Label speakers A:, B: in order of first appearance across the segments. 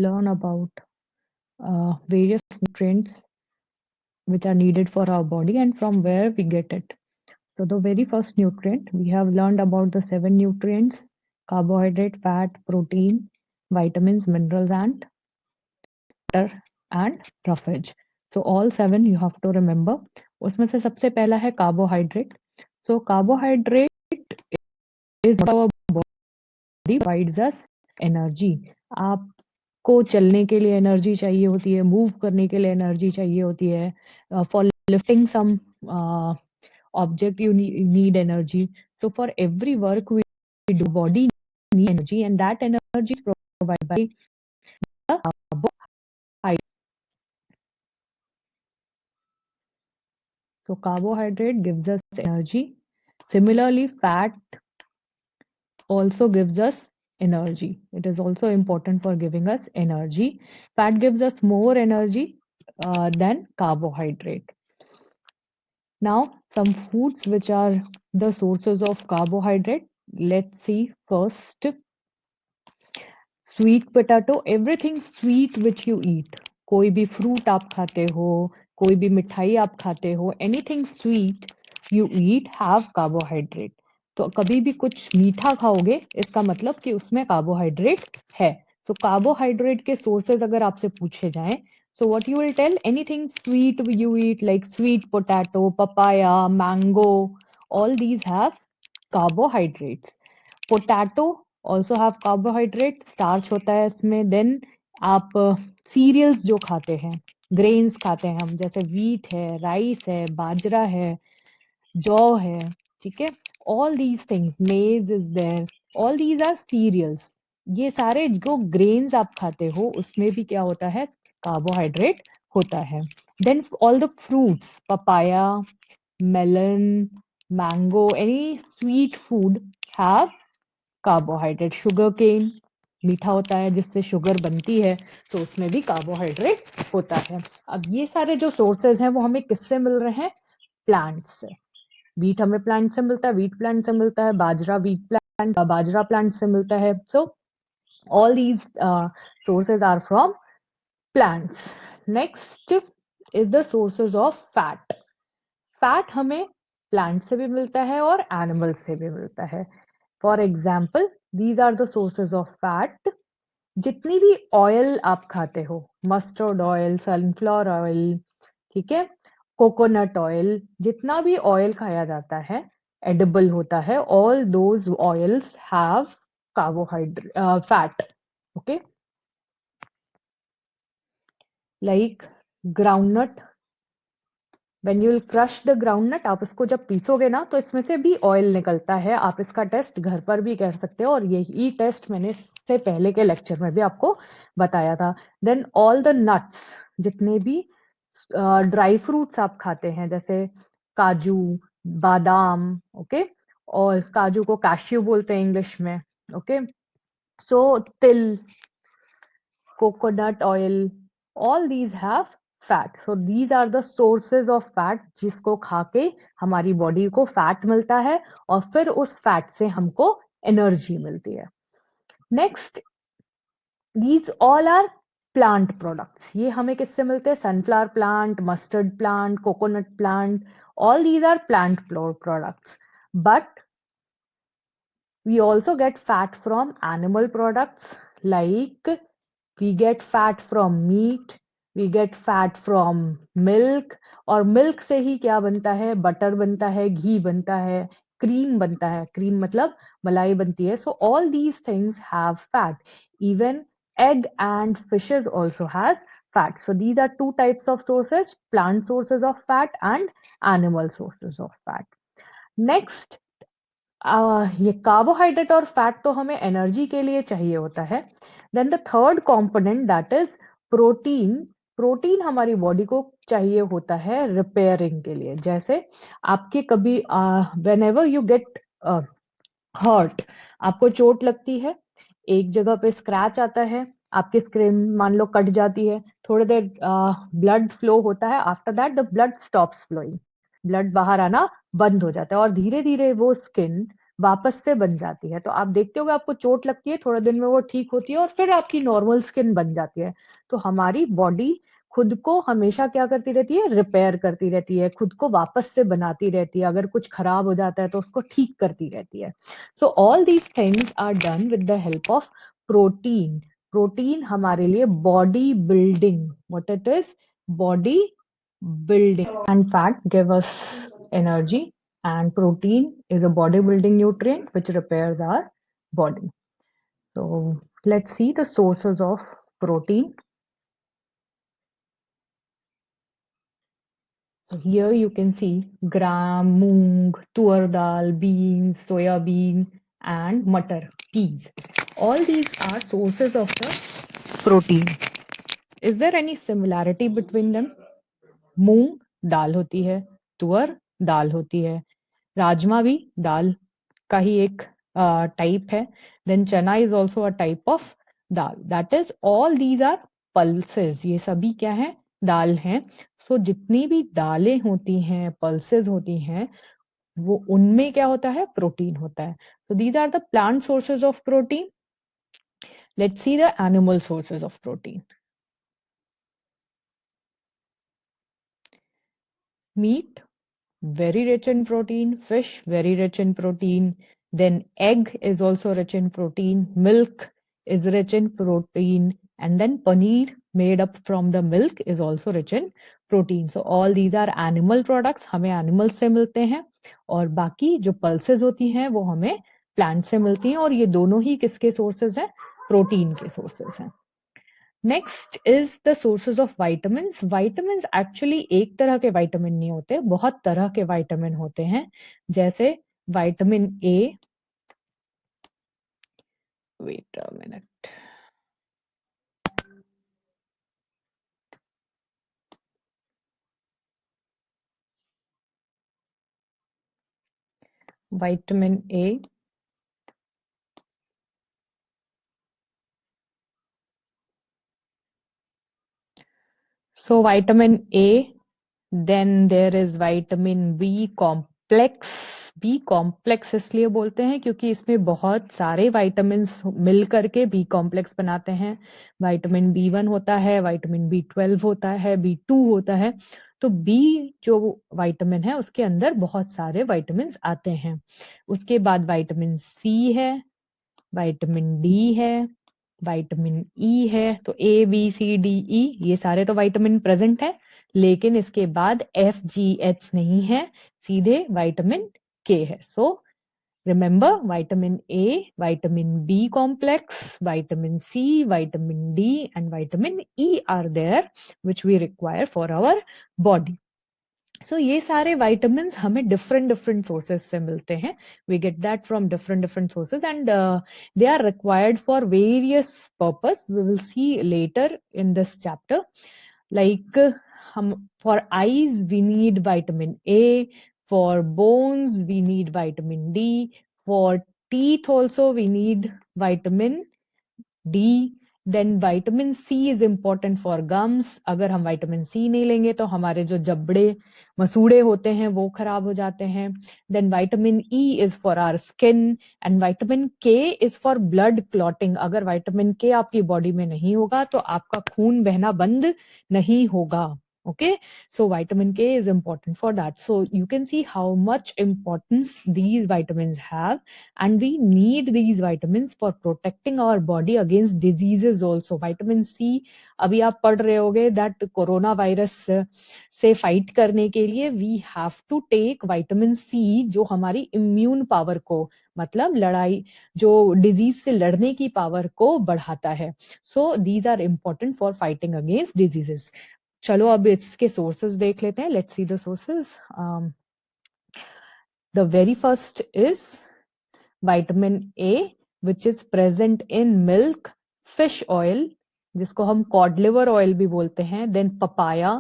A: learn about various nutrients which are needed for our body and from where we get it. So, the very first nutrient, we have learned about the seven nutrients: carbohydrate, fat, protein, vitamins, minerals, and water and roughage. So, all seven you have to remember. उसमें से सबसे पहला है carbohydrate. So, carbohydrate is our body provides us energy. आपको चलने के लिए energy चाहिए होती है, मूव करने के लिए एनर्जी चाहिए होती है, for lifting some object you need energy. So for every work we do, body need energy, and that energy is provided by the carbohydrate. So carbohydrate gives us energy. Similarly, fat also gives us energy. It is also important for giving us energy. Fat gives us more energy than carbohydrate. Now, some foods which are the sources of carbohydrate. Let's see first. Sweet potato, everything sweet which you eat, कोई भी fruit आप खाते हो, कोई भी मिठाई आप खाते हो, anything sweet you eat have carbohydrate. तो कभी भी कुछ मीठा खाओगे इसका मतलब कि उसमें कार्बोहाइड्रेट है. सो कार्बोहाइड्रेट के सोर्सेज अगर आपसे पूछे जाएं, so what you will tell, anything sweet you eat like sweet potato, papaya, mango, all these have carbohydrates. Potato also have carbohydrate, starch होता है इसमें. देन आप सीरियल्स जो खाते हैं, ग्रेन्स खाते हैं हम, जैसे वीट है, राइस है, बाजरा है, जौ है, ठीक है. All these things, maize is there, all these are cereals. ये सारे जो ग्रेन्स आप खाते हो उसमें भी क्या होता है, कार्बोहाइड्रेट होता है. Then all the fruits, papaya, melon, mango, any sweet food have carbohydrate. Sugar cane मीठा होता है जिससे शुगर बनती है, तो उसमें भी कार्बोहाइड्रेट होता है. अब ये सारे जो सोर्सेज हैं वो हमें किससे मिल रहे हैं, प्लांट से. वीट हमें प्लांट से मिलता है, वीट प्लांट से मिलता है, बाजरा वीट प्लांट, बाजरा प्लांट से मिलता है. So all these sources are from plants. Next is the sources of fat. Fat हमें प्लांट से भी मिलता है और एनिमल से भी मिलता है. For example, these are the sources of fat. जितनी भी ऑयल आप खाते हो, मस्टर्ड ऑयल, सनफ्लावर ऑयल, ठीक है, कोकोनट ऑयल, जितना भी ऑयल खाया जाता है, एडिबल होता है, all those oils have carbohydrate, fat. Okay, like groundnut. When you will crush the groundnut, आप इसको जब पीसोगे ना तो इसमें से भी ऑयल निकलता है. आप इसका टेस्ट घर पर भी कर सकते हो, और यही टेस्ट मैंने इससे पहले के लेक्चर में भी आपको बताया था. देन ऑल द नट्स, जितने भी ड्राई फ्रूट्स आप खाते हैं, जैसे काजू, बादाम, ओके, और काजू को कैश्यू बोलते हैं इंग्लिश में, ओके. सो तिल, coconut oil, all these have fat. So these are the sources of fat जिसको खा के हमारी बॉडी को फैट मिलता है, और फिर उस फैट से हमको एनर्जी मिलती है. Next, these all are plant products. ये हमें किससे मिलते हैं, sunflower plant, mustard plant, coconut plant, all these are plant products. But we also get fat from animal products, like we get fat from meat, we get fat from milk. और milk से ही क्या बनता है, butter बनता है, घी बनता है, cream बनता है. क्रीम मतलब मलाई बनती है. So all these things have fat. Even egg and fishes also has fat. So these are two types of sources: plant sources of fat and animal sources of fat. Next, ये carbohydrate और fat तो हमें energy के लिए चाहिए होता है. Then the third component, that is protein. Protein हमारी बॉडी को चाहिए होता है रिपेयरिंग के लिए. जैसे आपके कभी whenever you get hurt, आपको चोट लगती है, एक जगह पे स्क्रैच आता है, आपकी स्किन मान लो कट जाती है, थोड़ी देर ब्लड फ्लो होता है, after that the blood stops flowing, blood बाहर आना बंद हो जाता है, और धीरे धीरे वो स्किन वापस से बन जाती है। तो आप देखते होगे आपको चोट लगती है, थोड़े दिन में वो ठीक होती है और फिर आपकी नॉर्मल स्किन बन जाती है। तो हमारी बॉडी खुद को हमेशा क्या करती रहती है, रिपेयर करती रहती है, खुद को वापस से बनाती रहती है, अगर कुछ खराब हो जाता है तो उसको ठीक करती रहती है। So all these things are done with the help of protein. Protein हमारे लिए body building, what it is, body building, and fat give us energy, and protein is a bodybuilding nutrient which repairs our body. So let's see the sources of protein. So here you can see gram, moong, tur dal, beans, soya bean, and matar, peas. All these are sources of the protein. Is there any similarity between them? मूंग दाल होती है, तुअर दाल होती है, राजमा भी दाल का ही एक type है। Then chana is also a type of dal. That is all these are pulses, ये सभी क्या है, दाल हैं। सो जितनी भी दालें होती हैं, पल्सेस होती हैं, वो उनमें क्या होता है, प्रोटीन होता है। So these are the plant sources of protein. Let's see the animal sources of protein. Meat, very rich in protein. Fish, very rich in protein. Then egg is also rich in protein. Milk is rich in protein. And then paneer made up from the milk is also rich in protein. So all these are animal products, हमें animal से मिलते हैं, और बाकी जो pulses होती हैं वो हमें plant से मिलती हैं, और ये दोनों ही किसके sources हैं, प्रोटीन के sources हैं। Next is the sources of vitamin. Vitamin actually एक तरह के वाइटामिन नहीं होते, बहुत तरह के वाइटामिन होते हैं। जैसे vitamin A, wait a minute, vitamin A, so vitamin A, then there is vitamin B complex. B complex इसलिए बोलते हैं क्योंकि इसमें बहुत सारे विटामिन मिल करके बी कॉम्प्लेक्स बनाते हैं। विटामिन बी 1 होता है, विटामिन बी 12 होता है, बी 2 होता है। तो बी जो विटामिन है उसके अंदर बहुत सारे विटामिन आते हैं। उसके बाद विटामिन सी है, विटामिन डी है, विटामिन ई है। तो A B C D E ये सारे तो विटामिन प्रेजेंट है, लेकिन इसके बाद एफ जी एच नहीं है, सीधे विटामिन के है। सो remember vitamin A, vitamin B complex, vitamin C, vitamin D, and vitamin E are there which we require for our body. So ये सारे vitamins हमें different different sources से मिलते हैं। We get that from different different sources, and they are required for various purpose. We will see later in this chapter. Like हम for eyes we need vitamin A, for bones we need vitamin D, for teeth also we need vitamin D. Then vitamin C is important for gums. अगर हम vitamin C नहीं लेंगे तो हमारे जो जबड़े मसूड़े होते हैं वो खराब हो जाते हैं। Then vitamin E is for our skin, and vitamin K is for blood clotting. अगर विटामिन के आपकी बॉडी में नहीं होगा तो आपका खून बहना बंद नहीं होगा। Okay, so vitamin K is important for that. So you can see how much importance these vitamins have, and we need these vitamins for protecting our body against diseases also. Vitamin C, अभी आप पढ़ रहे होगे that corona virus से fight करने के लिए we have to take vitamin C, जो हमारी इम्यून पावर को, मतलब लड़ाई, जो डिजीज से लड़ने की पावर को बढ़ाता है। So these are important for fighting against diseases. चलो अब इसके सोर्सेस देख लेते हैं। Let's see the sources. The very first is vitamin A which is present in milk, fish oil जिसको हम कॉड लिवर ऑयल भी बोलते हैं, then papaya,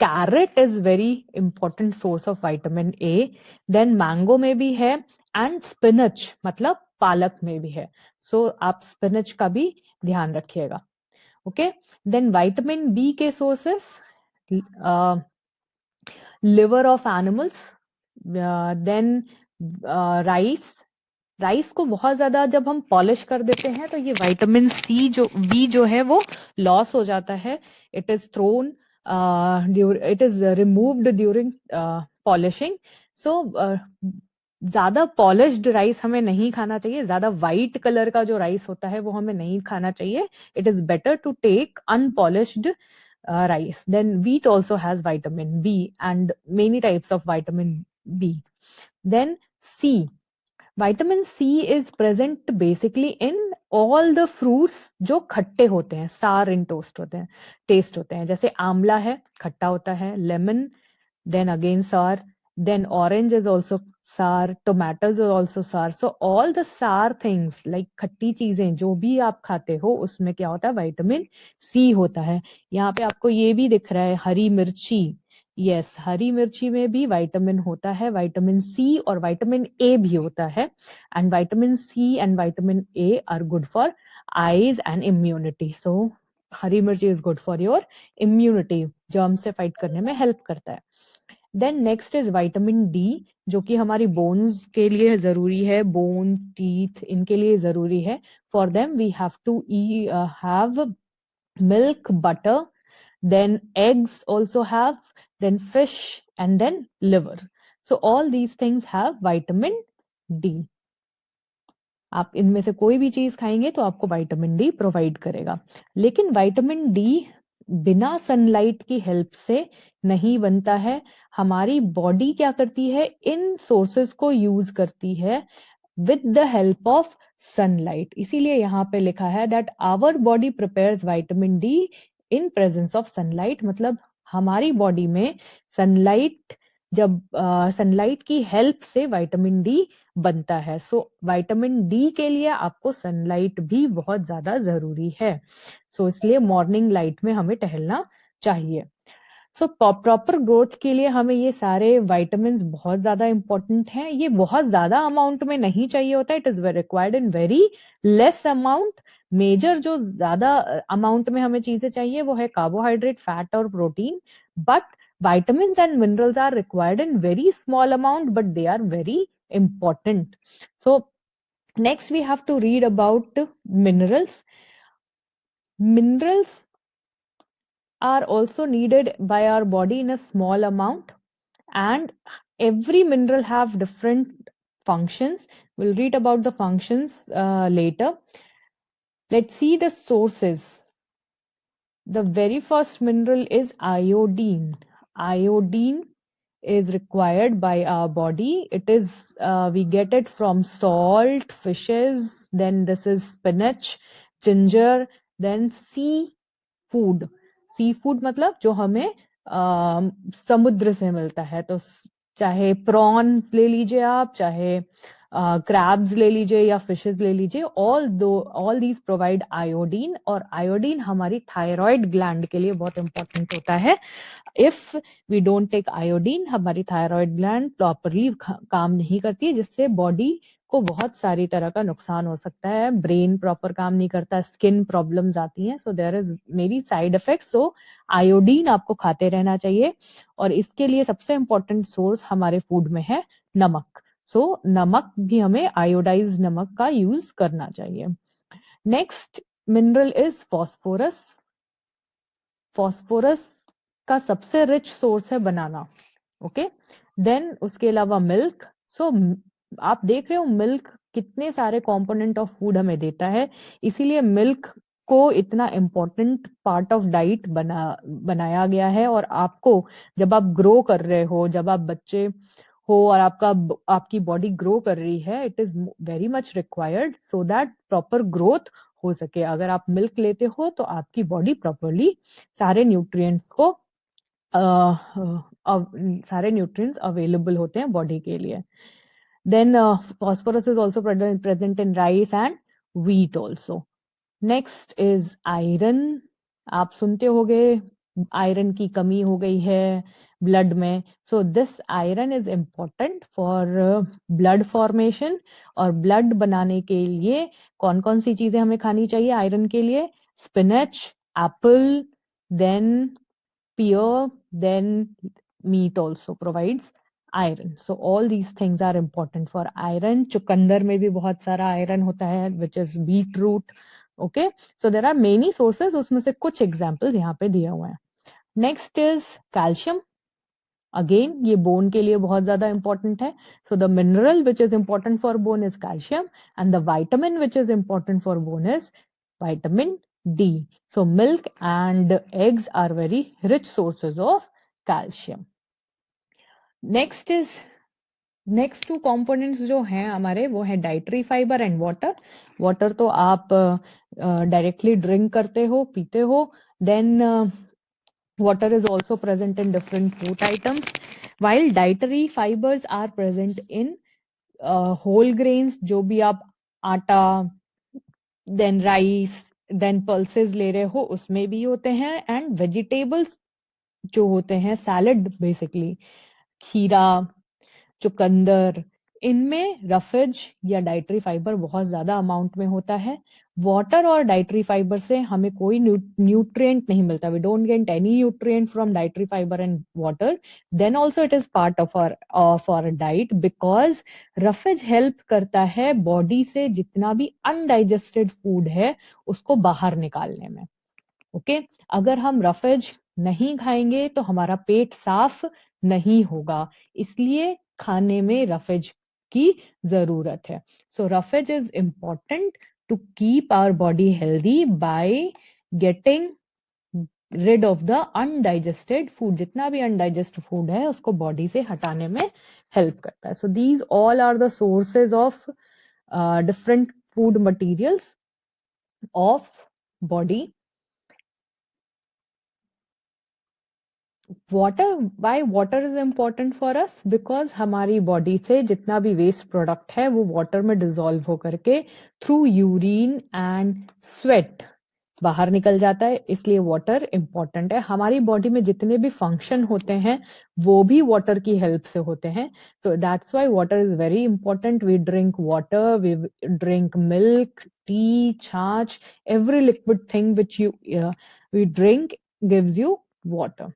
A: carrot is very important source of vitamin A, then mango में भी है, and spinach मतलब पालक में भी है। सो आप स्पिनच का भी ध्यान रखिएगा। ओके, देन विटामिन बी के sources, liver of animals, then rice, rice को बहुत ज्यादा जब हम पॉलिश कर देते हैं तो ये विटामिन सी जो बी जो है वो लॉस हो जाता है. It is thrown, it is removed during polishing. So ज्यादा पॉलिश्ड राइस हमें नहीं खाना चाहिए. ज्यादा वाइट कलर का जो राइस होता है वो हमें नहीं खाना चाहिए. It is better to take unpolished rice. Then wheat also has vitamin B and many types of vitamin B. Then C. Vitamin C is present basically in all the fruits जो खट्टे होते हैं, sour in taste होते हैं. जैसे आंवला है, खट्टा होता है. Lemon, then again sour. Then orange is also sour. Tomatoes are also sour. So all the sour things like खट्टी चीजें जो भी आप खाते हो उसमें क्या होता है, विटामिन सी होता है. यहाँ पे आपको ये भी दिख रहा है हरी मिर्ची. यस, हरी मिर्ची में भी विटामिन होता है, विटामिन सी और विटामिन ए भी होता है. And vitamin C and vitamin A are good for eyes and immunity. So hari mirchi is good for your immunity, germ से फाइट करने में हेल्प करता है. Then next is vitamin D, जो कि हमारी बोन्स के लिए जरूरी है. बोन, टीथ, इनके लिए जरूरी है. For them we have to have milk, butter, then eggs also have, then fish, and then liver. So all these things have vitamin D. आप इनमें से कोई भी चीज खाएंगे तो आपको विटामिन डी प्रोवाइड करेगा. लेकिन विटामिन डी बिना सनलाइट की हेल्प से नहीं बनता है. हमारी बॉडी क्या करती है, इन सोर्सेस को यूज करती है with the help of sunlight. इसीलिए यहाँ पे लिखा है that our body prepares vitamin D in presence of sunlight. मतलब हमारी बॉडी में सनलाइट, जब सनलाइट की हेल्प से विटामिन डी बनता है. सो विटामिन डी के लिए आपको सनलाइट भी बहुत ज्यादा जरूरी है. सो इसलिए मॉर्निंग लाइट में हमें टहलना चाहिए. सो प्रॉपर ग्रोथ के लिए हमें ये सारे विटामिन बहुत ज्यादा इंपॉर्टेंट हैं. ये बहुत ज्यादा अमाउंट में नहीं चाहिए होता. It is required in very less amount. Major जो ज्यादा अमाउंट में हमें चीजें चाहिए वो है कार्बोहाइड्रेट, फैट और protein. But vitamins and minerals are required in very small amount, but they are very important. So next we have to read about minerals. Minerals are also needed by our body in a small amount, and every mineral have different functions. We'll read about the functions later. Let's see the sources. The very first mineral is iodine. Iodine is required by our body. It is we get it from salt, fishes, then this is spinach, ginger, then sea food. Sea food मतलब जो हमें समुद्र से मिलता है. तो चाहे prawns ले लीजिए आप, चाहे क्रैब्स ले लीजिए या फिशेस ले लीजिए, ऑल दीज प्रोवाइड आयोडीन. और आयोडीन हमारी थायराइड ग्लैंड के लिए बहुत इंपॉर्टेंट होता है. If we don't take iodine, हमारी थायराइड ग्लैंड प्रॉपरली काम नहीं करती है, जिससे बॉडी को बहुत सारी तरह का नुकसान हो सकता है. ब्रेन प्रॉपर काम नहीं करता, स्किन प्रॉब्लम्स आती हैं. सो देयर इज मेरी साइड इफेक्ट. सो आयोडीन आपको खाते रहना चाहिए. और इसके लिए सबसे इंपॉर्टेंट सोर्स हमारे फूड में है नमक. सो नमक भी हमें आयोडाइज नमक का यूज करना चाहिए. Next mineral is phosphorus. Phosphorus का सबसे रिच सोर्स है बनाना. ओके, देन उसके अलावा मिल्क. सो आप देख रहे हो मिल्क कितने सारे कंपोनेंट ऑफ फूड हमें देता है. इसीलिए मिल्क को इतना इम्पोर्टेंट पार्ट ऑफ डाइट बनाया गया है. और आपको जब आप ग्रो कर रहे हो, जब आप बच्चे हो और आपकी बॉडी ग्रो कर रही है, it is very much required so that proper growth हो सके. अगर आप मिल्क लेते हो तो आपकी बॉडी प्रॉपरली सारे न्यूट्रिएंट्स को सारे न्यूट्रिएंट्स अवेलेबल होते हैं बॉडी के लिए. Then phosphorus is also present in rice and wheat also. Next is iron. आप सुनते होंगे आयरन की कमी हो गई है ब्लड में. So this iron is important for blood formation. और ब्लड बनाने के लिए कौन कौन सी चीजें हमें खानी चाहिए आयरन के लिए? Spinach, apple, then pear, then meat also provides iron. So all these things are important for iron. चुकंदर में भी बहुत सारा iron होता है, which is beetroot. Okay, so there are many sources. उसमें से कुछ examples यहाँ पे दिए हुए हैं. Next is calcium. Again, ये bone के लिए बहुत ज़्यादा important है. So the mineral which is important for bone is calcium, and the vitamin which is important for bone is vitamin D. So milk and eggs are very rich sources of calcium. Next two components जो हैं हमारे वो है dietary fibre and water. Water तो आप directly drink करते हो, पीते हो. Then water is also present in different food items, while dietary fibres are present in whole grains, जो भी आप आटा, देन राइस, देन पल्सेस ले रहे हो उसमें भी होते हैं. एंड वेजिटेबल्स जो होते हैं, सैलड बेसिकली, खीरा, चुकंदर, इनमें रफेज या डाइटरी फाइबर बहुत ज्यादा अमाउंट में होता है. वाटर और डाइटरी फाइबर से हमें कोई न्यूट्रिएंट नहीं मिलता. We don't get any nutrient from dietary fibre and water. Then also it is part of our diet, because roughage help करता है बॉडी से जितना भी अनडाइजेस्टेड फूड है उसको बाहर निकालने में. ओके, अगर हम रफेज नहीं खाएंगे तो हमारा पेट साफ नहीं होगा, इसलिए खाने में रफेज की जरूरत है. So roughage is important to keep our body healthy by getting rid of the undigested food. जितना भी अनडाइजेस्टेड फूड है उसको बॉडी से हटाने में हेल्प करता है. So these all are the sources of different food materials of body. Water, why water is important for us? Because हमारी बॉडी से जितना भी वेस्ट प्रोडक्ट है वो वाटर में डिजोल्व होकर के थ्रू यूरिन एंड स्वेट बाहर निकल जाता है, इसलिए वाटर इम्पोर्टेंट है. हमारी बॉडी में जितने भी फंक्शन होते हैं वो भी वाटर की हेल्प से होते हैं. तो that's why water is very important. We drink water, we drink milk, tea, chhaach, every liquid thing which you we drink gives you water.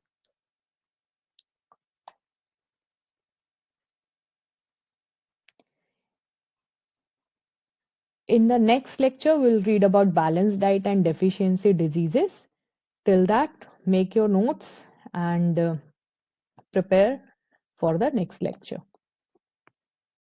A: In the next lecture, we'll read about balanced diet and deficiency diseases. Till that, make your notes and prepare for the next lecture.